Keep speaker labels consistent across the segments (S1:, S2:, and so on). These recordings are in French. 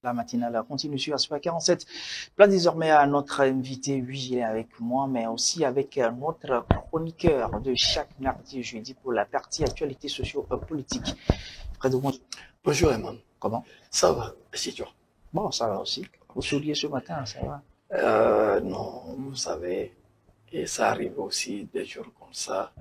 S1: La matinale continue sur Aspect 47. Place désormais à notre invité, oui, il est avec moi, mais aussi avec notre chroniqueur de chaque mardi et jeudi pour la partie actualité socio-politique. Fredo, bonjour.
S2: Bonjour, Emma.
S1: Comment?
S2: Ça va, c'est toi?
S1: Bon, ça va aussi. Vous souriez ce matin, ça va?
S2: Non, vous savez, et ça arrive aussi des jours comme ça.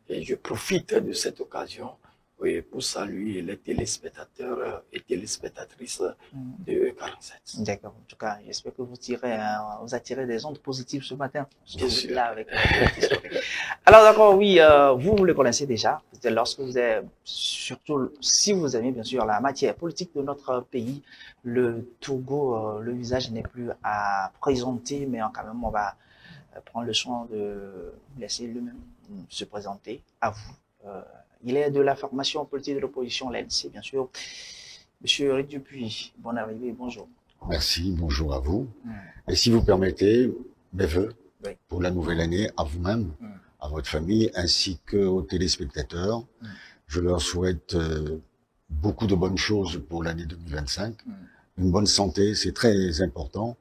S2: Et je profite de cette occasion, oui, pour saluer les téléspectateurs et téléspectatrices de 47.
S1: D'accord. En tout cas, j'espère que vous attirez des ondes positives ce matin.
S2: Bien sûr.
S1: Là avec Alors d'accord, oui, vous le connaissez déjà. Lorsque vous êtes, surtout si vous aimez bien sûr la matière politique de notre pays, le Togo, le visage n'est plus à présenter, mais quand même on va prendre le soin de laisser lui-même se présenter à vous. Il est de la formation politique de l'opposition, l'ANC, bien sûr. Monsieur Eric Dupuis, bonne arrivée, bonjour.
S3: Merci, bonjour à vous. Et si vous permettez, mes vœux pour la nouvelle année à vous-même, à votre famille, ainsi qu'aux téléspectateurs. Je leur souhaite beaucoup de bonnes choses pour l'année 2025. Une bonne santé, c'est très important.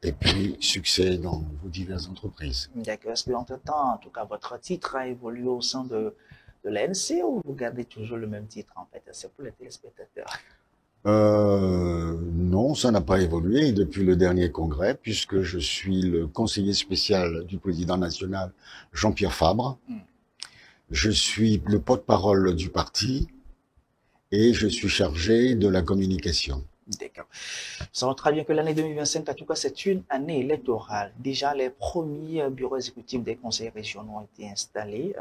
S3: Et puis, succès dans vos diverses entreprises.
S1: D'accord. Est-ce qu'entre-temps, en tout cas, votre titre a évolué au sein de l'ANC ou vous gardez toujours le même titre, en fait? C'est pour les téléspectateurs.
S3: Non, ça n'a pas évolué depuis le dernier congrès, puisque je suis le conseiller spécial du président national Jean-Pierre Fabre. Je suis le porte-parole du parti et je suis chargé de la communication.
S1: D'accord. Nous savons très bien que l'année 2025, en tout cas, c'est une année électorale. Déjà, les premiers bureaux exécutifs des conseils régionaux ont été installés.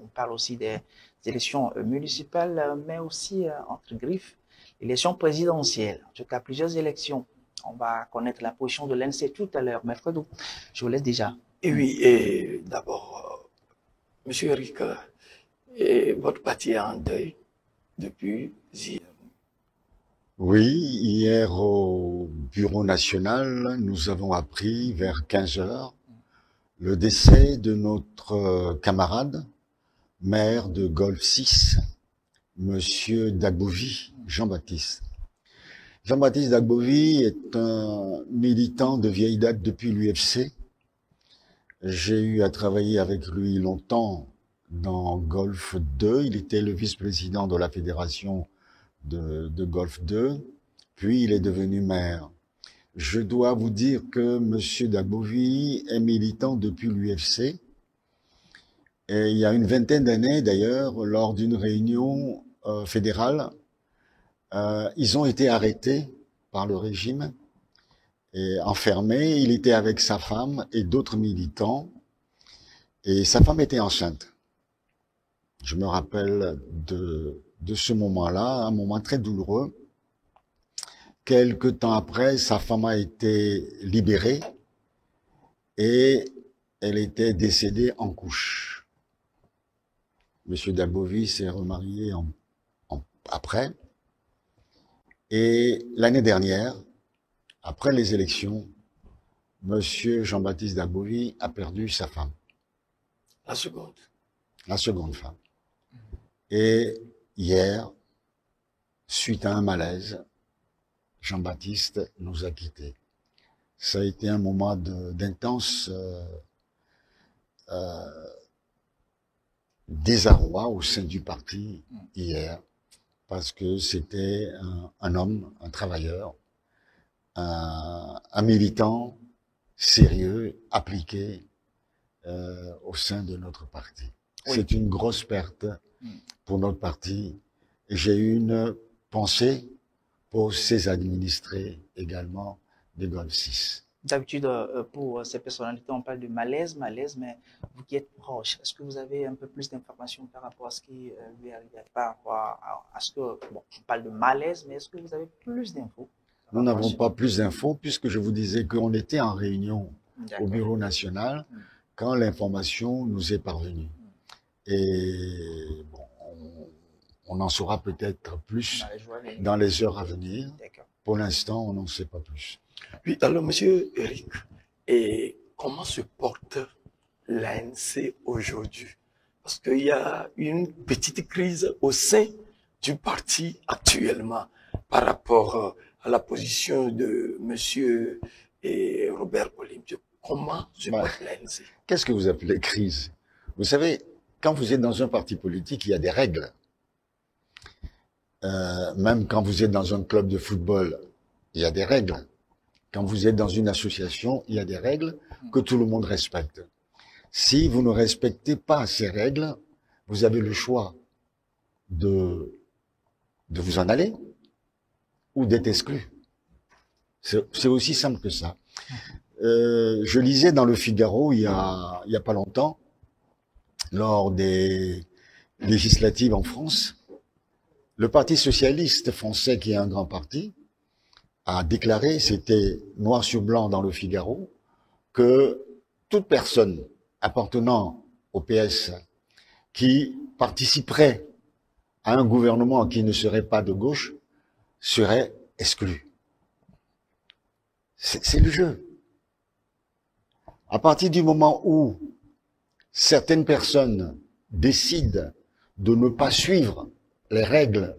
S1: On parle aussi des élections municipales, mais aussi, entre griffes, l'élection présidentielle. En tout cas, plusieurs élections. On va connaître la position de l'ANC tout à l'heure. Mais Fredo, je vous laisse déjà.
S2: Et oui, et d'abord, Monsieur Eric, et votre parti est en deuil depuis hier.
S3: Oui, hier au Bureau national, nous avons appris vers 15 heures le décès de notre camarade, maire de Golfe 6, Monsieur Dagbovi, Jean-Baptiste. Jean-Baptiste Dagbovi est un militant de vieille date depuis l'UFC. J'ai eu à travailler avec lui longtemps dans Golfe 2. Il était le vice-président de la fédération de Golfe 2, puis il est devenu maire. Je dois vous dire que Monsieur Dagbovi est militant depuis l'UFC. Et il y a une vingtaine d'années, d'ailleurs, lors d'une réunion fédérale, ils ont été arrêtés par le régime et enfermés. Il était avec sa femme et d'autres militants. Et sa femme était enceinte. Je me rappelle de ce moment-là, un moment très douloureux. Quelque temps après, sa femme a été libérée et elle était décédée en couche. Monsieur Dagbovi s'est remarié après. Et l'année dernière, après les élections, Monsieur Jean-Baptiste Dagbovi a perdu sa femme.
S2: La seconde.
S3: La seconde femme. Et hier, suite à un malaise, Jean-Baptiste nous a quittés. Ça a été un moment d'intense désarroi au sein du parti hier, parce que c'était un homme, un travailleur, un militant sérieux, appliqué au sein de notre parti. Oui. C'est une grosse perte pour notre parti. Et j'ai eu une pensée pour ses administrés également de Golfe 6.
S1: D'habitude, pour ces personnalités, on parle de malaise, mais vous qui êtes proche, est-ce que vous avez un peu plus d'informations par rapport à ce qui lui arrive, par rapport à ce que, bon, on parle de malaise, mais est-ce que vous avez plus d'infos?
S3: Nous n'avons pas plus d'infos puisque je vous disais qu'on était en réunion au Bureau national quand l'information nous est parvenue. Et bon, on en saura peut-être plus dans les heures à venir. Pour l'instant, on n'en sait pas plus.
S2: Oui, alors, Monsieur Eric, et comment se porte l'ANC aujourd'hui? Parce qu'il y a une petite crise au sein du parti actuellement par rapport à la position de monsieur Robert Olimdio. Comment se porte l'ANC?
S3: Qu'est-ce que vous appelez crise? Vous savez, quand vous êtes dans un parti politique, il y a des règles. Même quand vous êtes dans un club de football, il y a des règles. Quand vous êtes dans une association, il y a des règles que tout le monde respecte. Si vous ne respectez pas ces règles, vous avez le choix de vous en aller ou d'être exclu. C'est aussi simple que ça. Je lisais dans le Figaro il y a pas longtemps, lors des législatives en France, le Parti socialiste français, qui est un grand parti, a déclaré, c'était noir sur blanc dans le Figaro, que toute personne appartenant au PS qui participerait à un gouvernement qui ne serait pas de gauche serait exclue. C'est le jeu. À partir du moment où certaines personnes décident de ne pas suivre les règles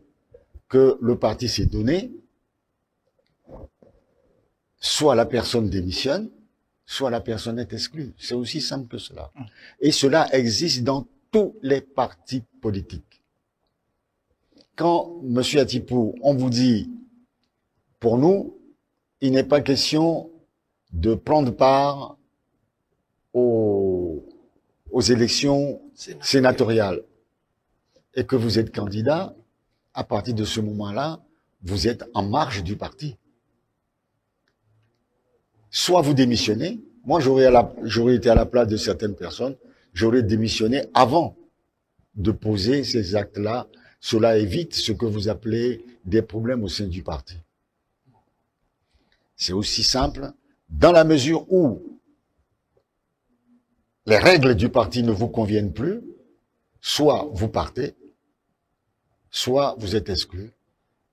S3: que le parti s'est données, soit la personne démissionne, soit la personne est exclue. C'est aussi simple que cela. Et cela existe dans tous les partis politiques. Quand, monsieur Atipou, on vous dit, pour nous, il n'est pas question de prendre part aux élections sénatoriales et que vous êtes candidat, à partir de ce moment-là, vous êtes en marge du parti. Soit vous démissionnez, moi j'aurais été à la place de certaines personnes, j'aurais démissionné avant de poser ces actes-là. Cela évite ce que vous appelez des problèmes au sein du parti. C'est aussi simple, dans la mesure où les règles du parti ne vous conviennent plus, soit vous partez, soit vous êtes exclu,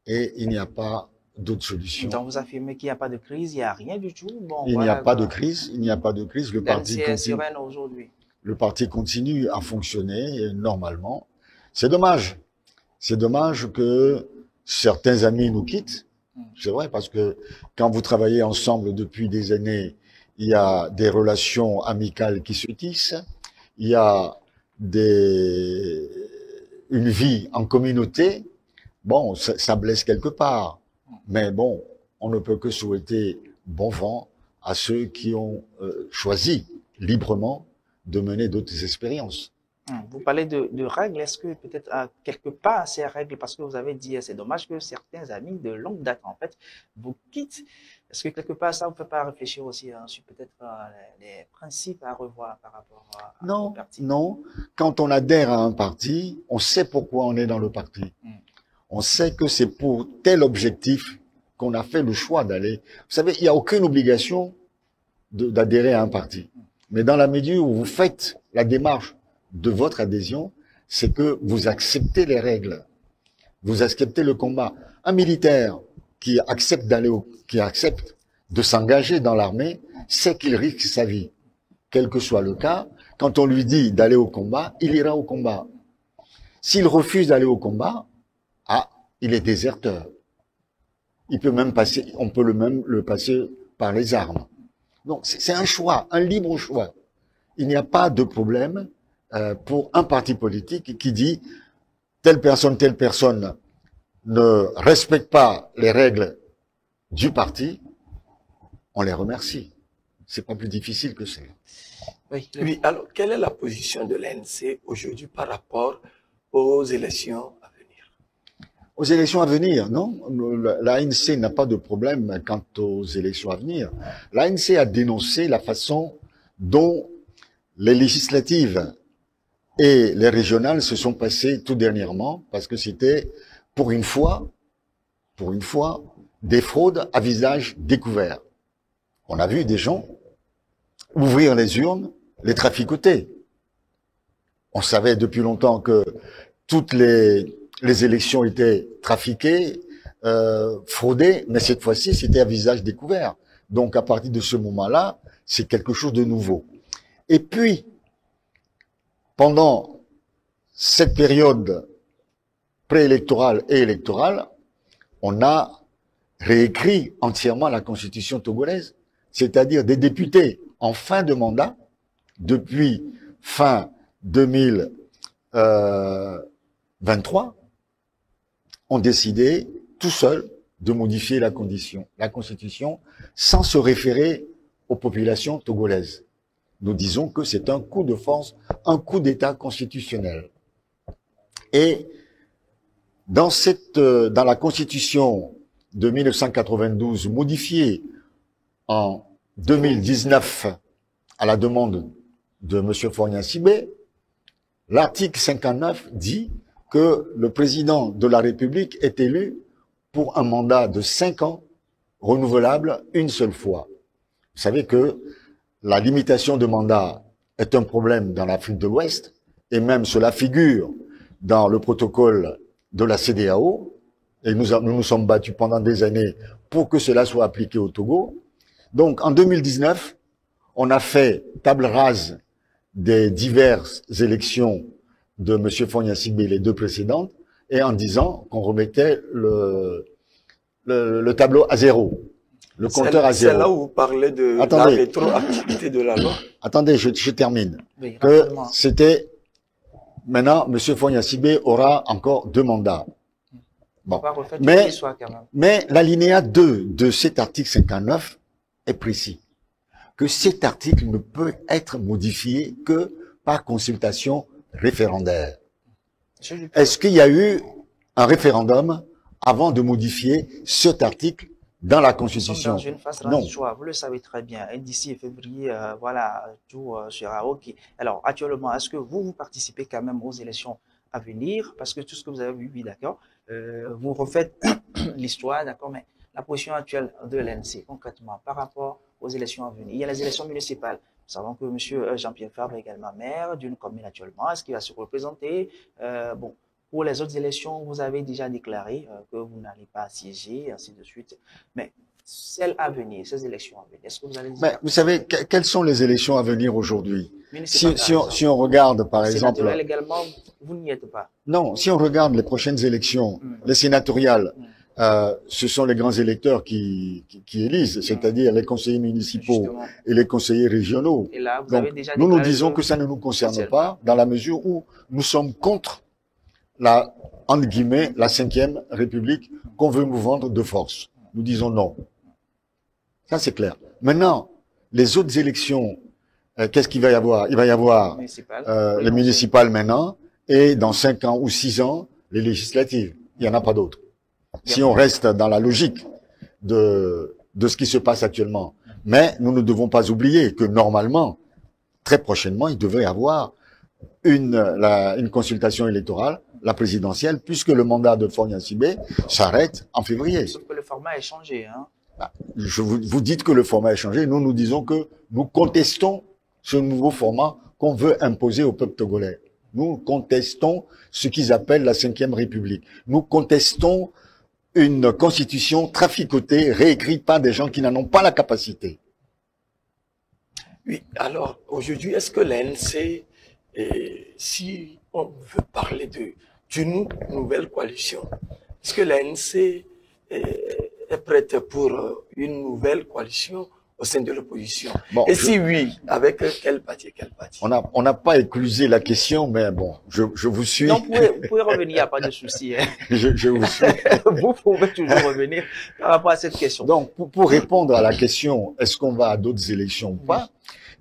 S3: et il n'y a pas d'autre solution.
S1: Donc vous affirmez qu'il n'y a pas de crise, il n'y a rien du tout. Bon,
S3: il n'y a pas de crise, il n'y a pas de crise. Le parti continue.
S1: Aujourd'hui.
S3: Le parti continue à fonctionner normalement. C'est dommage. C'est dommage que certains amis nous quittent. C'est vrai, parce que quand vous travaillez ensemble depuis des années, il y a des relations amicales qui se tissent, il y a une vie en communauté. Bon, ça blesse quelque part. Mais bon, on ne peut que souhaiter bon vent à ceux qui ont choisi librement de mener d'autres expériences.
S1: Vous parlez de règles, est-ce que peut-être quelque part ces règles, parce que vous avez dit c'est dommage que certains amis de longue date en fait vous quittent, est-ce que quelque part ça ne vous fait pas réfléchir aussi sur peut-être les principes à revoir par rapport au parti?
S3: Non, quand on adhère à un parti, on sait pourquoi on est dans le parti. On sait que c'est pour tel objectif qu'on a fait le choix d'aller. Vous savez, il n'y a aucune obligation d'adhérer à un parti. Mais dans la mesure où vous faites la démarche de votre adhésion, c'est que vous acceptez les règles. Vous acceptez le combat. Un militaire qui accepte de s'engager dans l'armée, sait qu'il risque sa vie. Quel que soit le cas, quand on lui dit d'aller au combat, il ira au combat. S'il refuse d'aller au combat, il est déserteur. Il peut même passer, on peut le passer par les armes. Donc, c'est un choix, un libre choix. Il n'y a pas de problème pour un parti politique qui dit telle personne ne respecte pas les règles du parti, on les remercie. C'est pas plus difficile que ça.
S2: Oui, alors, quelle est la position de l'ANC aujourd'hui par rapport aux élections à venir?
S3: Aux élections à venir, non. L'ANC n'a pas de problème quant aux élections à venir. L'ANC a dénoncé la façon dont les législatives et les régionales se sont passées tout dernièrement, parce que c'était, pour une fois, des fraudes à visage découvert. On a vu des gens ouvrir les urnes, les traficoter. On savait depuis longtemps que toutes les élections étaient trafiquées, fraudées, mais cette fois-ci, c'était à visage découvert. Donc, à partir de ce moment-là, c'est quelque chose de nouveau. Et puis, pendant cette période préélectorale et électorale, on a réécrit entièrement la constitution togolaise, c'est-à-dire des députés en fin de mandat, depuis fin 2023, ont décidé tout seuls de modifier la constitution, sans se référer aux populations togolaises. Nous disons que c'est un coup de force, un coup d'État constitutionnel. Et dans la constitution de 1992, modifiée en 2019 à la demande de M. Faure Gnassingbé, l'article 59 dit que le président de la République est élu pour un mandat de 5 ans, renouvelable une seule fois. Vous savez que la limitation de mandat est un problème dans l'Afrique de l'Ouest, et même cela figure dans le protocole de la CEDEAO, et nous nous sommes battus pendant des années pour que cela soit appliqué au Togo. Donc en 2019, on a fait table rase des diverses élections de M. Faure Gnassingbé, les deux précédentes, et en disant qu'on remettait le tableau à zéro, le compteur à zéro.
S2: C'est là où vous parlez de la rétroactivité de la loi.
S3: Attendez, je termine.
S1: Oui,
S3: que c'était, maintenant, M. Faure Gnassingbé aura encore 2 mandats. Bon. Mais l'alinéa 2 de cet article 59 est précis. Que cet article ne peut être modifié que par consultation référendaire. Est-ce qu'il y a eu un référendum avant de modifier cet article dans la Constitution?
S1: Nous sommes dans une phase transitoire, vous le savez très bien. D'ici février, voilà, tout sera OK. Alors, actuellement, est-ce que vous participez quand même aux élections à venir? Parce que tout ce que vous avez vu, oui, d'accord, vous refaites l'histoire, d'accord, mais la position actuelle de l'ANC, concrètement, par rapport aux élections à venir. Il y a les élections municipales. Nous savons que M. Jean-Pierre Fabre est également maire d'une commune actuellement. Est-ce qu'il va se représenter? Bon, pour les autres élections, vous avez déjà déclaré que vous n'allez pas siéger, ainsi de suite. Mais celles à venir, ces élections à venir, est-ce que vous allez dire?
S3: Vous savez, quelles sont les élections à venir aujourd'hui? Si on regarde, par exemple...
S1: Sénatoriales également, vous n'y êtes pas.
S3: Non, si on regarde les prochaines élections, les sénatoriales, ce sont les grands électeurs qui élisent, c'est-à-dire les conseillers municipaux et les conseillers régionaux.
S1: Et là, vous
S3: donc,
S1: avez déjà
S3: nous disons que ça ne nous concerne pas, dans la mesure où nous sommes contre la, entre guillemets, la 5e République qu'on veut nous vendre de force. Nous disons non. Ça, c'est clair. Maintenant, les autres élections, qu'est-ce qu'il va y avoir? Il va y avoir les municipales maintenant, et dans 5 ans ou 6 ans, les législatives. Il n'y en a pas d'autres. Si on reste dans la logique de ce qui se passe actuellement. Mais nous ne devons pas oublier que normalement, très prochainement, il devrait y avoir une consultation électorale, la présidentielle, puisque le mandat de Faure Gnassingbé s'arrête en février.
S1: Sauf que le format a changé, hein.
S3: Vous dites que le format a changé, nous disons que nous contestons ce nouveau format qu'on veut imposer au peuple togolais. Nous contestons ce qu'ils appellent la 5e République. Nous contestons une constitution traficotée, réécrite par des gens qui n'en ont pas la capacité.
S2: Oui, alors aujourd'hui, est-ce que l'ANC, si on veut parler d'une nouvelle coalition, est-ce que l'ANC est prête pour une nouvelle coalition au sein de l'opposition? Bon, et si oui, avec quel parti?
S3: On n'a pas éclusé la question, mais bon, je vous suis.
S1: Non, vous pouvez revenir, il n'y a pas de souci. Hein.
S3: je vous suis.
S1: Vous pouvez toujours revenir par rapport à cette question.
S3: Donc, pour répondre à la question, est-ce qu'on va à d'autres élections ou pas,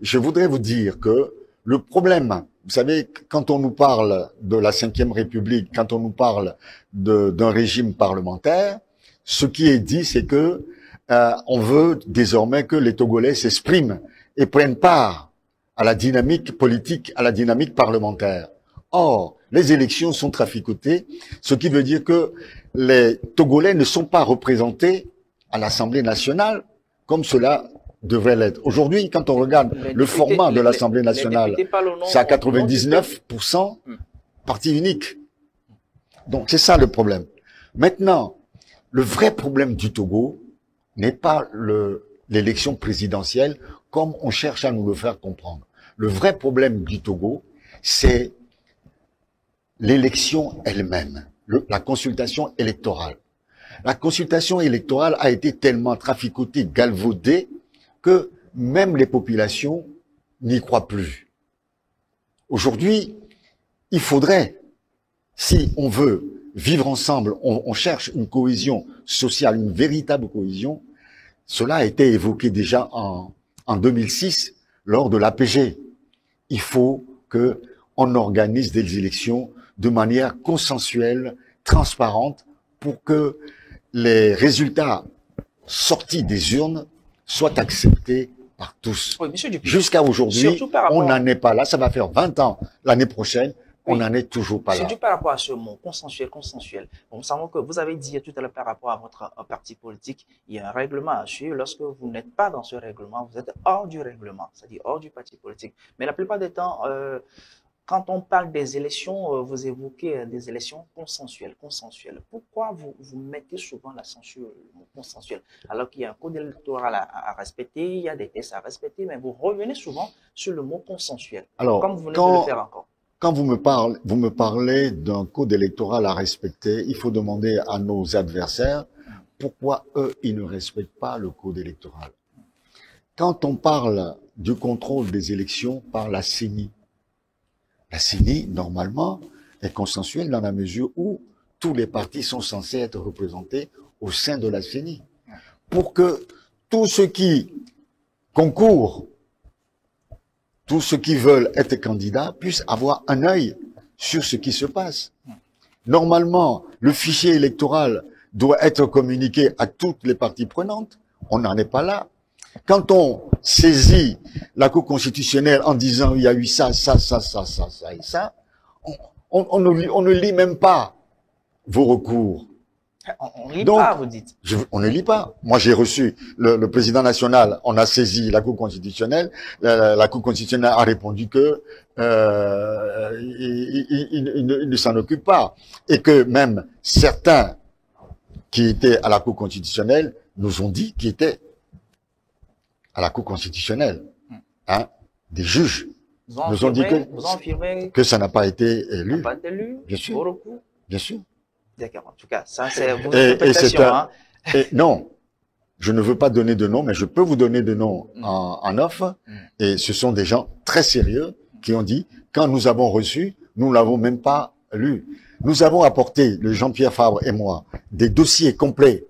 S3: je voudrais vous dire que le problème, vous savez, quand on nous parle de la 5e République, quand on nous parle d'un régime parlementaire, ce qui est dit, c'est que on veut désormais que les Togolais s'expriment et prennent part à la dynamique politique, à la dynamique parlementaire. Or, les élections sont traficotées, ce qui veut dire que les Togolais ne sont pas représentés à l'Assemblée nationale comme cela devrait l'être. Aujourd'hui, quand on regarde le format de l'Assemblée nationale, c'est à 99% parti unique. Donc, c'est ça le problème. Maintenant, le vrai problème du Togo n'est pas l'élection présidentielle comme on cherche à nous le faire comprendre. Le vrai problème du Togo, c'est l'élection elle-même, la consultation électorale. La consultation électorale a été tellement traficotée, galvaudée, que même les populations n'y croient plus. Aujourd'hui, il faudrait, si on veut vivre ensemble, on cherche une cohésion sociale, une véritable cohésion. Cela a été évoqué déjà en 2006 lors de l'APG. Il faut que on organise des élections de manière consensuelle, transparente, pour que les résultats sortis des urnes soient acceptés par tous.
S1: Oui, monsieur Dupuis.
S3: Jusqu'à aujourd'hui, on n'en est pas là. Ça va faire 20 ans l'année prochaine. On n'en est toujours pas là.
S1: Surtout par rapport à ce mot, consensuel. Bon, nous savons que vous avez dit tout à l'heure par rapport à votre parti politique, il y a un règlement à suivre. Lorsque vous n'êtes pas dans ce règlement, vous êtes hors du règlement, c'est-à-dire hors du parti politique. Mais la plupart des temps, quand on parle des élections, vous évoquez des élections consensuelles. Pourquoi vous mettez souvent l'accent sur le mot consensuel, alors qu'il y a un code électoral à respecter, il y a des tests à respecter, mais vous revenez souvent sur le mot consensuel,
S3: alors,
S1: comme vous venez de le faire encore.
S3: Quand vous me parlez d'un code électoral à respecter, il faut demander à nos adversaires pourquoi eux, ils ne respectent pas le code électoral. Quand on parle du contrôle des élections par la CENI, normalement, est consensuelle dans la mesure où tous les partis sont censés être représentés au sein de la CENI. Pour que tous ceux qui concourent, tous ceux qui veulent être candidats puissent avoir un œil sur ce qui se passe. Normalement, le fichier électoral doit être communiqué à toutes les parties prenantes. On n'en est pas là. Quand on saisit la Cour constitutionnelle en disant il y a eu ça, et ça, on ne lit même pas vos recours.
S1: On ne lit pas, vous dites.
S3: On ne lit pas. Moi, j'ai reçu le président national, on a saisi la Cour constitutionnelle, la Cour constitutionnelle a répondu que il ne s'en occupe pas. Et que même certains qui étaient à la Cour constitutionnelle nous ont dit qu'ils étaient à la Cour constitutionnelle, hein, des juges. Nous ont dit que ça n'a pas été élu.
S1: N'a pas été élu.
S3: Bien sûr. Bien sûr.
S1: D'accord. En tout cas, ça c'est votre interprétation. Hein.
S3: Non, je ne veux pas donner de nom, mais je peux vous donner de nom en off. Et ce sont des gens très sérieux qui ont dit, quand nous avons reçu, nous ne l'avons même pas lu. Nous avons apporté, le Jean-Pierre Fabre et moi, des dossiers complets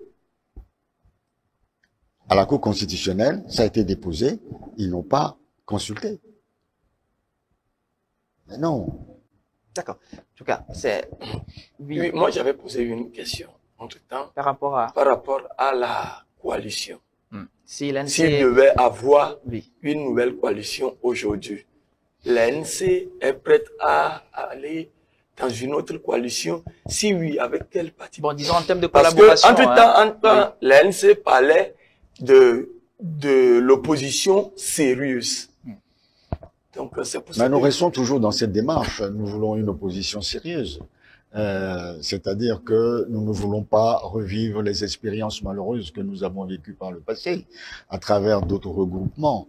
S3: à la Cour constitutionnelle. Ça a été déposé. Ils n'ont pas consulté. Mais non.
S1: D'accord. En tout cas, c'est...
S2: Oui, moi j'avais posé une question entre-temps.
S1: Par rapport
S2: à la coalition.
S1: Si l'ANC...
S2: S'il devait avoir une nouvelle coalition aujourd'hui, l'ANC est prête à aller dans une autre coalition? Si oui, avec quel parti?
S1: Bon, disons en termes de collaboration.
S2: Parce que, entre-temps, l'ANC parlait de l'opposition sérieuse. Donc, c'est pour ça.
S3: Mais nous restons toujours dans cette démarche. Nous voulons une opposition sérieuse. C'est-à-dire que nous ne voulons pas revivre les expériences malheureuses que nous avons vécues par le passé, à travers d'autres regroupements.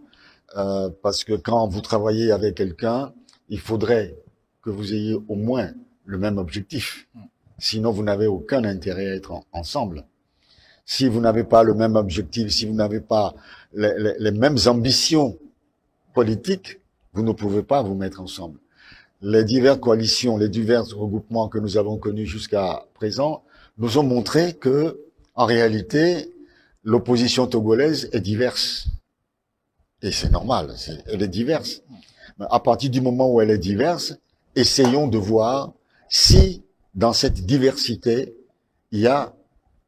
S3: Parce que quand vous travaillez avec quelqu'un, il faudrait que vous ayez au moins le même objectif. Sinon, vous n'avez aucun intérêt à être ensemble. Si vous n'avez pas le même objectif, si vous n'avez pas les mêmes ambitions politiques, vous ne pouvez pas vous mettre ensemble. Les diverses coalitions, les divers regroupements que nous avons connus jusqu'à présent nous ont montré que, en réalité, l'opposition togolaise est diverse. Et c'est normal, elle est diverse. Mais à partir du moment où elle est diverse, essayons de voir si, dans cette diversité, il y a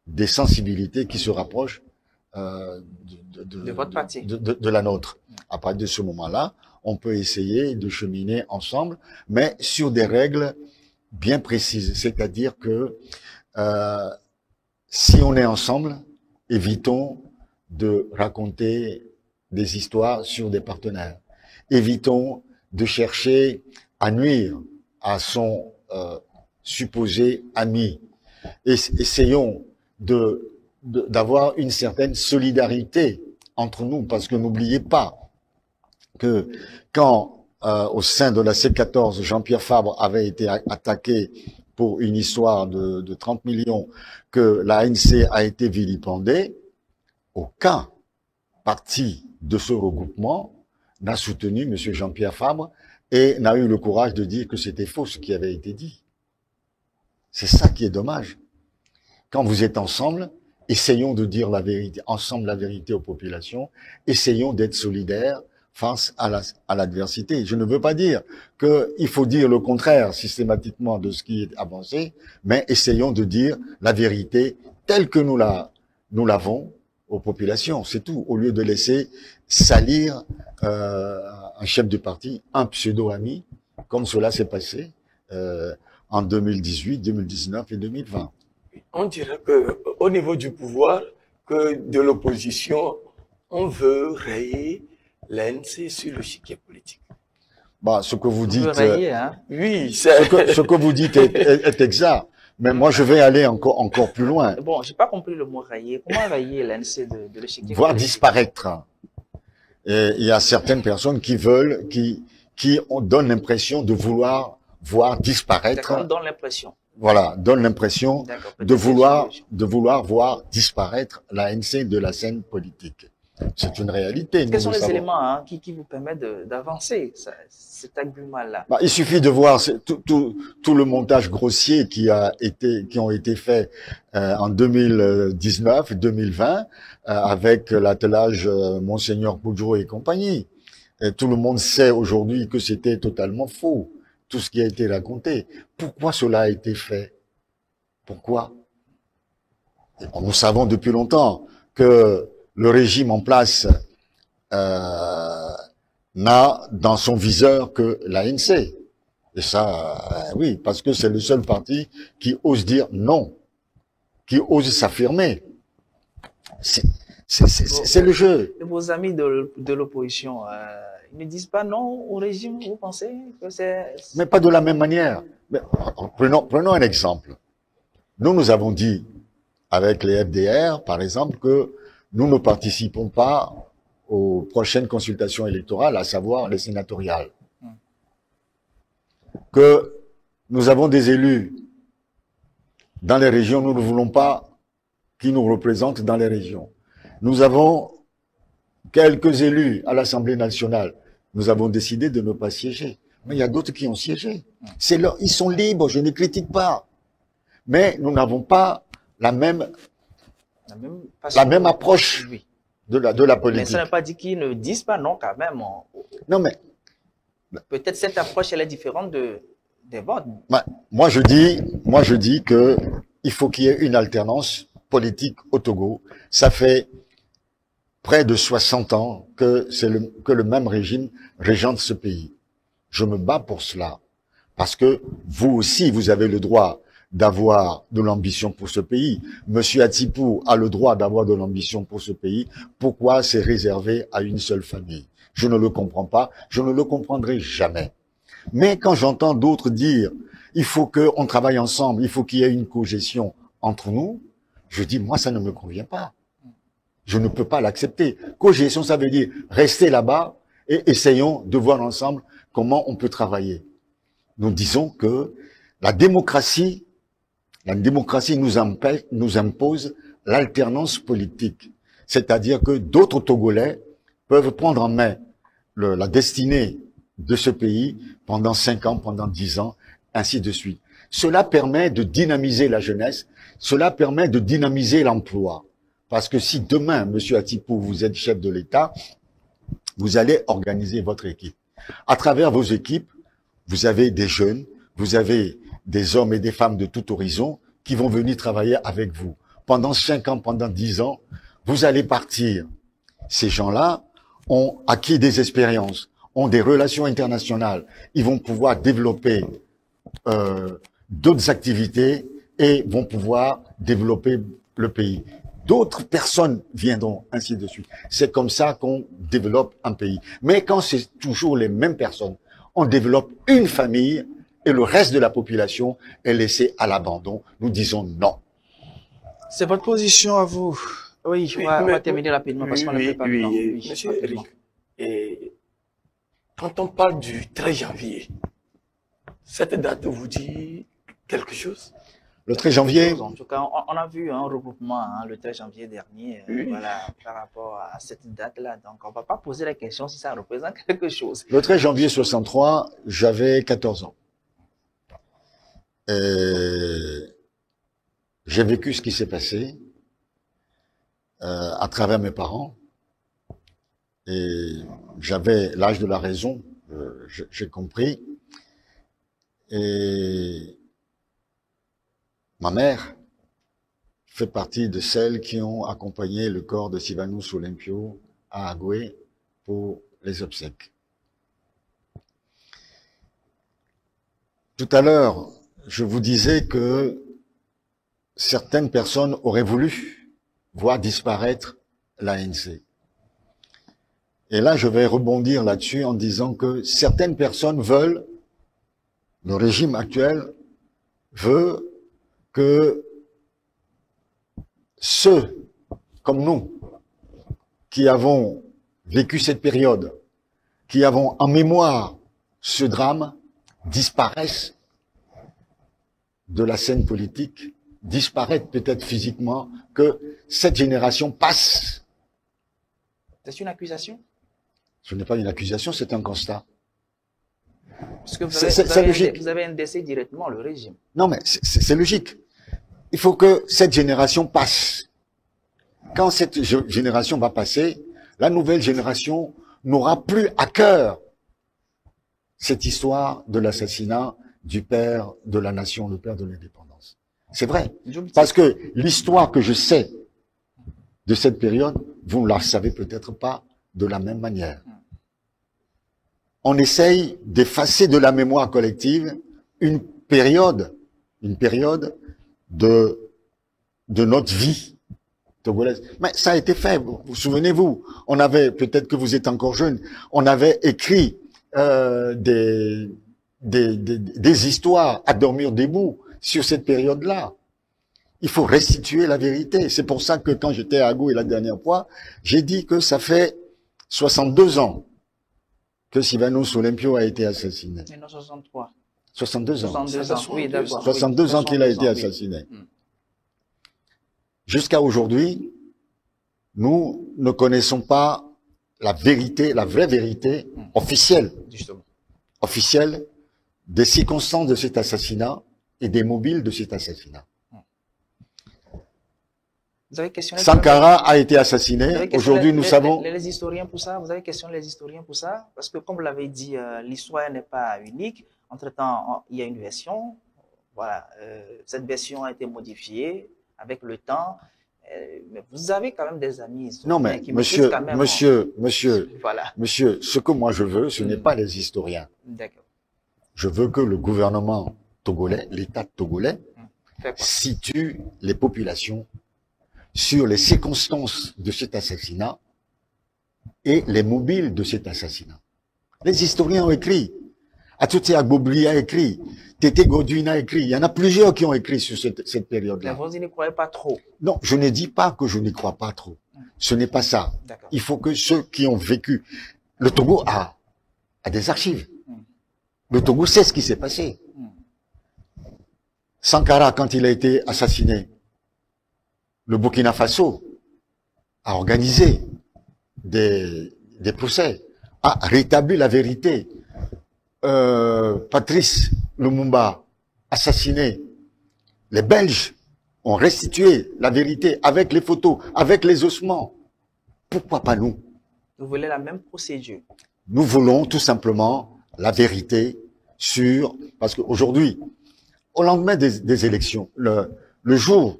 S3: des sensibilités qui se rapprochent
S1: de votre parti,
S3: de la nôtre. À partir de ce moment-là, on peut essayer de cheminer ensemble, mais sur des règles bien précises. C'est-à-dire que si on est ensemble, évitons de raconter des histoires sur des partenaires. Évitons de chercher à nuire à son supposé ami. Essayons d'avoir une certaine solidarité entre nous, parce que n'oubliez pas que quand au sein de la C14, Jean-Pierre Fabre avait été attaqué pour une histoire de 30 millions que l'ANC a été vilipendée, aucun parti de ce regroupement n'a soutenu M. Jean-Pierre Fabre et n'a eu le courage de dire que c'était faux ce qui avait été dit. C'est ça qui est dommage. Quand vous êtes ensemble, essayons de dire la vérité, ensemble la vérité aux populations, essayons d'être solidaires face à l'adversité. Je ne veux pas dire qu'il faut dire le contraire systématiquement de ce qui est avancé, mais essayons de dire la vérité telle que nous l'avons aux populations, c'est tout, au lieu de laisser salir un chef de parti, un pseudo-ami, comme cela s'est passé en 2018, 2019 et 2020.
S2: On dirait que au niveau du pouvoir, que de l'opposition, on veut rayer l'ANC sur le chiquier politique.
S3: Bah, ce que vous dites,
S1: rayer, hein?
S2: Oui, c'est
S3: ce que vous dites est exact. Mais moi, je vais aller encore plus loin.
S1: Bon, j'ai pas compris le mot rayer. Comment rayer l'ANC de l'échiquier?
S3: Voir disparaître. Et il y a certaines personnes qui veulent, qui donnent l'impression de vouloir voir disparaître.
S1: On donne l'impression.
S3: Voilà, donne l'impression de vouloir voir disparaître l'ANC de la scène politique. C'est une réalité.
S1: Quels sont les éléments qui vous permettent d'avancer cet argument-là?
S3: Bah, il suffit de voir tout le montage grossier qui ont été faits en 2019 et 2020 avec l'attelage Monseigneur Boudreau et compagnie. Et tout le monde sait aujourd'hui que c'était totalement faux, tout ce qui a été raconté. Pourquoi cela a été fait? Pourquoi? Nous savons depuis longtemps que le régime en place n'a dans son viseur que l'ANC. Et ça, oui, parce que c'est le seul parti qui ose dire non, qui ose s'affirmer. C'est le jeu.
S1: Et vos amis de l'opposition, ils ne disent pas non au régime, vous pensez que c'est...
S3: Mais pas de la même manière. Mais, prenons un exemple. Nous avons dit, avec les FDR, par exemple, que nous ne participons pas aux prochaines consultations électorales, à savoir les sénatoriales. Que nous avons des élus dans les régions, nous ne voulons pas qu'ils nous représentent dans les régions. Nous avons quelques élus à l'Assemblée nationale. Nous avons décidé de ne pas siéger. Mais il y a d'autres qui ont siégé. Ils sont libres, je ne critique pas. Mais nous n'avons pas la même approche de la politique.
S1: Mais ça ne veut pas dire qu'ils ne disent pas non quand même.
S3: Non, mais...
S1: Peut-être cette approche, elle est différente des votes.
S3: Moi, je dis que il faut qu'il y ait une alternance politique au Togo. Ça fait près de 60 ans que le même régime régente ce pays. Je me bats pour cela. Parce que vous aussi, vous avez le droit d'avoir de l'ambition pour ce pays. Monsieur Atipou a le droit d'avoir de l'ambition pour ce pays. Pourquoi c'est réservé à une seule famille? Je ne le comprends pas. Je ne le comprendrai jamais. Mais quand j'entends d'autres dire, il faut qu'on travaille ensemble, il faut qu'il y ait une cogestion entre nous, je dis, moi, ça ne me convient pas. Je ne peux pas l'accepter. Cogestion, ça veut dire rester là-bas et essayons de voir ensemble comment on peut travailler. Nous disons que la démocratie nous impose l'alternance politique. C'est-à-dire que d'autres Togolais peuvent prendre en main la destinée de ce pays pendant 5 ans, pendant 10 ans, ainsi de suite. Cela permet de dynamiser la jeunesse, cela permet de dynamiser l'emploi. Parce que si demain, Monsieur Atipou, vous êtes chef de l'État, vous allez organiser votre équipe. À travers vos équipes, vous avez des jeunes, vous avez des hommes et des femmes de tout horizon qui vont venir travailler avec vous. Pendant 5 ans, pendant 10 ans, vous allez partir. Ces gens-là ont acquis des expériences, ont des relations internationales. Ils vont pouvoir développer d'autres activités et vont pouvoir développer le pays. D'autres personnes viendront, ainsi de suite. C'est comme ça qu'on développe un pays. Mais quand c'est toujours les mêmes personnes, on développe une famille et le reste de la population est laissé à l'abandon. Nous disons non.
S1: C'est votre position à vous. Oui, on va terminer rapidement parce qu'on n'a pas le temps.
S2: Oui, Monsieur Eric, et quand on parle du 13 janvier, cette date vous dit quelque chose.
S3: Le 13 janvier,
S1: En tout cas, on a vu un regroupement hein, le 13 janvier dernier,
S2: Oui.
S1: voilà, par rapport à cette date-là. Donc, on ne va pas poser la question si ça représente quelque chose.
S3: le 13 janvier 63, j'avais 14 ans. Et j'ai vécu ce qui s'est passé à travers mes parents. Et j'avais l'âge de la raison, j'ai compris. Et ma mère fait partie de celles qui ont accompagné le corps de Sylvanus Olympio à Agoué pour les obsèques. Tout à l'heure, je vous disais que certaines personnes auraient voulu voir disparaître l'ANC. Et là, je vais rebondir là-dessus en disant que certaines personnes veulent, le régime actuel veut que ceux comme nous, qui avons vécu cette période, qui avons en mémoire ce drame, disparaissent de la scène politique, disparaissent peut-être physiquement, que cette génération passe.
S1: C'est une accusation?
S3: Ce n'est pas une accusation, c'est un constat.
S1: Parce que
S3: C'est logique.
S1: vous avez indexé directement le régime.
S3: Non, mais c'est logique. Il faut que cette génération passe. Quand cette génération va passer, la nouvelle génération n'aura plus à cœur cette histoire de l'assassinat du père de la nation, le père de l'indépendance. C'est vrai. Parce que l'histoire que je sais de cette période, vous ne la savez peut-être pas de la même manière. On essaye d'effacer de la mémoire collective une période de notre vie togolaise. Mais ça a été fait, vous souvenez-vous, on avait, peut-être que vous êtes encore jeune, on avait écrit des histoires à dormir debout sur cette période-là. Il faut restituer la vérité. C'est pour ça que quand j'étais à Agoué la dernière fois, j'ai dit que ça fait 62 ans que Sylvanus Olympio a été assassiné.
S1: 1963.
S3: 62 ans.
S1: 62 ans, oui, d'accord.
S3: 62 ans qu'il a été assassiné.
S1: Oui.
S3: Jusqu'à aujourd'hui, nous ne connaissons pas la vérité, la vraie vérité officielle,
S1: Justement.
S3: officielle des circonstances de cet assassinat et des mobiles de cet assassinat.
S1: Vous avez questionné
S3: Sankara a été assassiné. Aujourd'hui, nous savons...
S1: Les historiens pour ça, vous avez questionné les historiens pour ça? Parce que comme vous l'avez dit, l'histoire n'est pas unique. Entre-temps, il y a une version. Voilà, cette version a été modifiée avec le temps. Mais vous avez quand même des amis.
S3: Non, mais
S1: qui
S3: monsieur,
S1: quand même, voilà.
S3: monsieur, ce que moi je veux, ce n'est pas les historiens.
S1: D'accord.
S3: Je veux que le gouvernement togolais, l'État togolais, situe les populations sur les circonstances de cet assassinat et les mobiles de cet assassinat. Les historiens ont écrit. Atouté Agbobli a écrit. Tété Godwin a écrit. Il y en a plusieurs qui ont écrit sur cette période-là.
S1: Mais vous n'y croyez pas trop?
S3: Non, je ne dis pas que je n'y crois pas trop. Ce n'est pas ça. Il faut que ceux qui ont vécu... Le Togo a des archives. Le Togo sait ce qui s'est passé. Sankara, quand il a été assassiné, le Burkina Faso a organisé des procès, a rétabli la vérité. Patrice Lumumba, assassiné. Les Belges ont restitué la vérité avec les photos, avec les ossements. Pourquoi pas nous?
S1: Vous voulez la même procédure?
S3: Nous voulons tout simplement la vérité sur... Parce qu'aujourd'hui, au lendemain des élections, le jour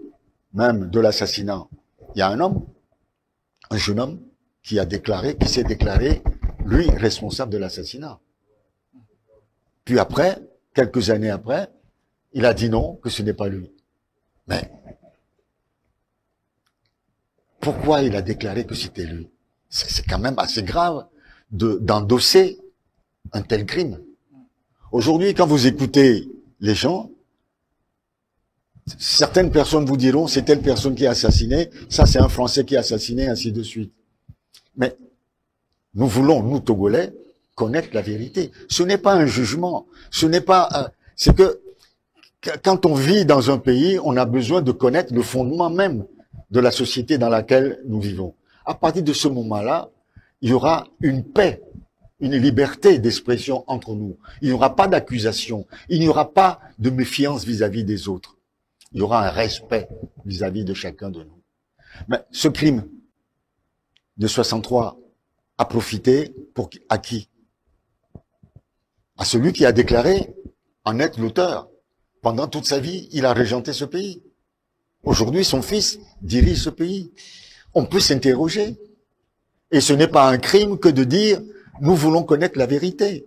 S3: même de l'assassinat, il y a un jeune homme, qui s'est déclaré, lui, responsable de l'assassinat. Puis après, quelques années après, il a dit non, que ce n'est pas lui. Mais pourquoi il a déclaré que c'était lui? C'est quand même assez grave d'endosser un tel crime. Aujourd'hui, quand vous écoutez les gens, certaines personnes vous diront, c'est telle personne qui a assassiné, ça c'est un Français qui a assassiné, ainsi de suite. Mais nous voulons, nous Togolais, connaître la vérité. Ce n'est pas un jugement, ce n'est pas... c'est que quand on vit dans un pays, on a besoin de connaître le fondement même de la société dans laquelle nous vivons. À partir de ce moment-là, il y aura une paix, une liberté d'expression entre nous. Il n'y aura pas d'accusation. Il n'y aura pas de méfiance vis-à-vis des autres. Il y aura un respect vis-à-vis de chacun de nous. Mais ce crime de 63 a profité à qui? À celui qui a déclaré en être l'auteur. Pendant toute sa vie, il a régenté ce pays. Aujourd'hui, son fils dirige ce pays. On peut s'interroger. Et ce n'est pas un crime que de dire « nous voulons connaître la vérité ».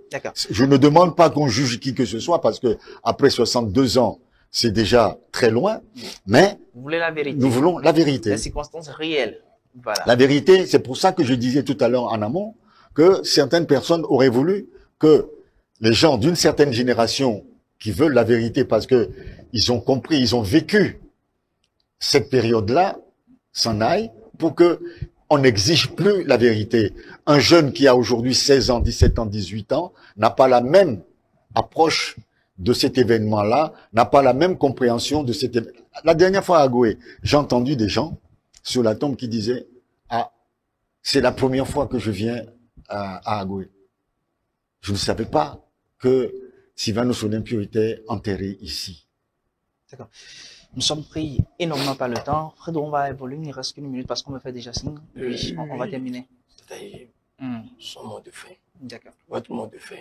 S3: Je ne demande pas qu'on juge qui que ce soit parce que après 62 ans, c'est déjà très loin, mais
S1: vous voulez la vérité.
S3: Nous voulons la vérité.
S1: Les circonstances réelles. Voilà.
S3: La vérité, c'est pour ça que je disais tout à l'heure en amont que certaines personnes auraient voulu que les gens d'une certaine génération qui veulent la vérité parce que ils ont compris, ils ont vécu cette période-là, s'en aillent pour que on n'exige plus la vérité. Un jeune qui a aujourd'hui 16 ans, 17 ans, 18 ans n'a pas la même approche de cet événement-là, n'a pas la même compréhension de cet événement. La dernière fois à Goué, j'ai entendu des gens sur la tombe qui disaient « Ah, c'est la première fois que je viens à Agoué. Je ne savais pas que Sylvanus Olympio était enterré ici. »
S1: D'accord. Nous sommes pris énormément par le temps. Fredo, on va évoluer, il ne reste qu'une minute parce qu'on me fait déjà signe. Oui, on va terminer.
S2: C'est-à-dire son mot de fin.
S1: D'accord.
S2: Votre mot de fin.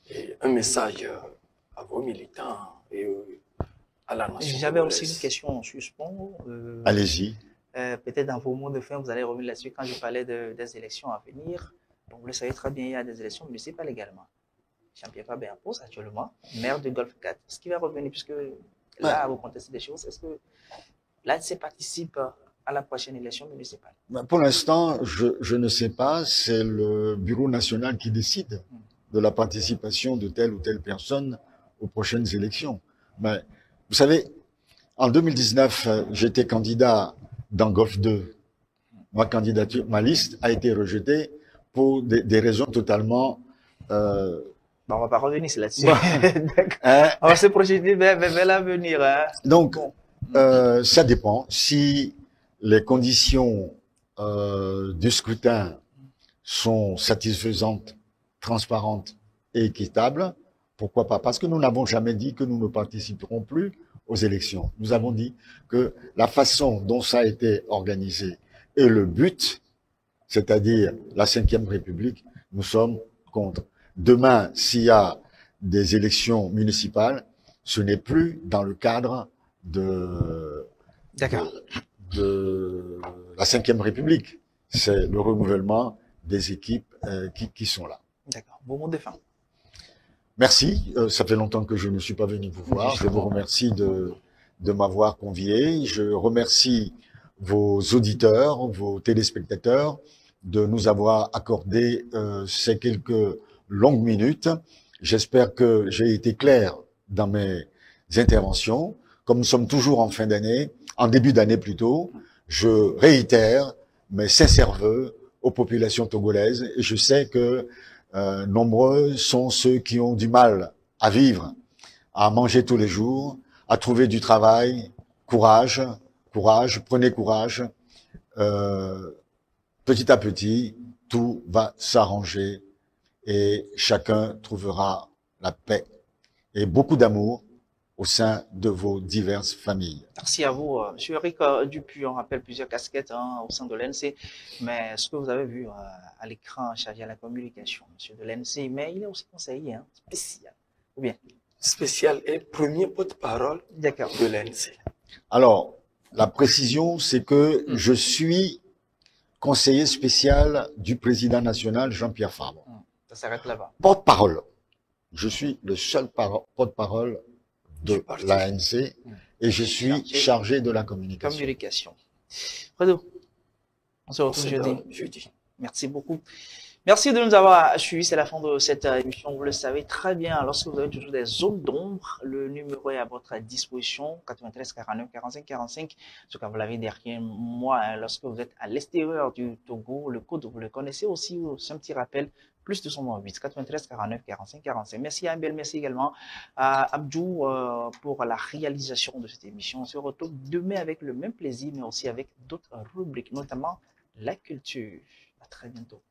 S2: Et un message à vos militants et à la nation.
S1: J'avais aussi une question en suspens.
S3: Allez-y.
S1: Peut-être dans vos mots de fin, vous allez revenir là-dessus quand je parlais des élections à venir. Donc, vous le savez très bien, il y a des élections municipales également. Jean-Pierre Faber pose actuellement maire de Golfe 4. Ce qui va revenir, puisque là, vous contestez des choses, est-ce que l'ANC participe à la prochaine élection municipale?
S3: Pour l'instant, je ne sais pas. C'est le bureau national qui décide de la participation de telle ou telle personne aux prochaines élections. Mais vous savez, en 2019, j'étais candidat dans Golfe 2. Ma liste a été rejetée pour des raisons totalement...
S1: Bon, on va pas revenir là-dessus. On va se projeter vers l'avenir. Hein.
S3: Donc, ça dépend. Si les conditions du scrutin sont satisfaisantes, transparentes et équitables, pourquoi pas? Parce que nous n'avons jamais dit que nous ne participerons plus aux élections. Nous avons dit que la façon dont ça a été organisé et le but, c'est-à-dire la Ve République, nous sommes contre. Demain, s'il y a des élections municipales, ce n'est plus dans le cadre de la Ve République. C'est le renouvellement des équipes qui sont là.
S1: D'accord. Bon mot de fin.
S3: Merci. Ça fait longtemps que je ne suis pas venu vous voir. Je vous remercie de m'avoir convié. Je remercie vos auditeurs, vos téléspectateurs de nous avoir accordé ces quelques longues minutes. J'espère que j'ai été clair dans mes interventions. Comme nous sommes toujours en fin d'année, en début d'année plutôt, je réitère mes sincères vœux aux populations togolaises et je sais que nombreux sont ceux qui ont du mal à vivre, à manger tous les jours, à trouver du travail. Courage, courage, prenez courage. Petit à petit, tout va s'arranger et chacun trouvera la paix et beaucoup d'amour au sein de vos diverses familles.
S1: Merci à vous. Monsieur Eric Dupuis, on rappelle plusieurs casquettes au sein de l'ANC, mais ce que vous avez vu à l'écran chargé à la communication, monsieur de l'ANC, mais il est aussi conseiller spécial, ou bien?
S2: Spécial et premier porte-parole de l'ANC.
S3: Alors, la précision, c'est que je suis conseiller spécial du président national Jean-Pierre Fabre.
S1: Ça s'arrête là-bas.
S3: Porte-parole. Je suis le seul porte-parole de l'ANC et je suis chargé de la communication.
S1: Fredo, on se retrouve jeudi. Merci beaucoup. Merci de nous avoir suivis. C'est la fin de cette émission. Vous le savez très bien. Lorsque vous avez toujours des zones d'ombre, le numéro est à votre disposition. 93 49 45 45. Ce que vous l'avez derrière moi. Hein, lorsque vous êtes à l'extérieur du Togo, le code, vous le connaissez aussi. C'est un petit rappel. Plus de son 8, 93 49 45 45. Merci à Abel. Merci également à Abdou pour la réalisation de cette émission. On se retrouve demain avec le même plaisir, mais aussi avec d'autres rubriques, notamment la culture. À très bientôt.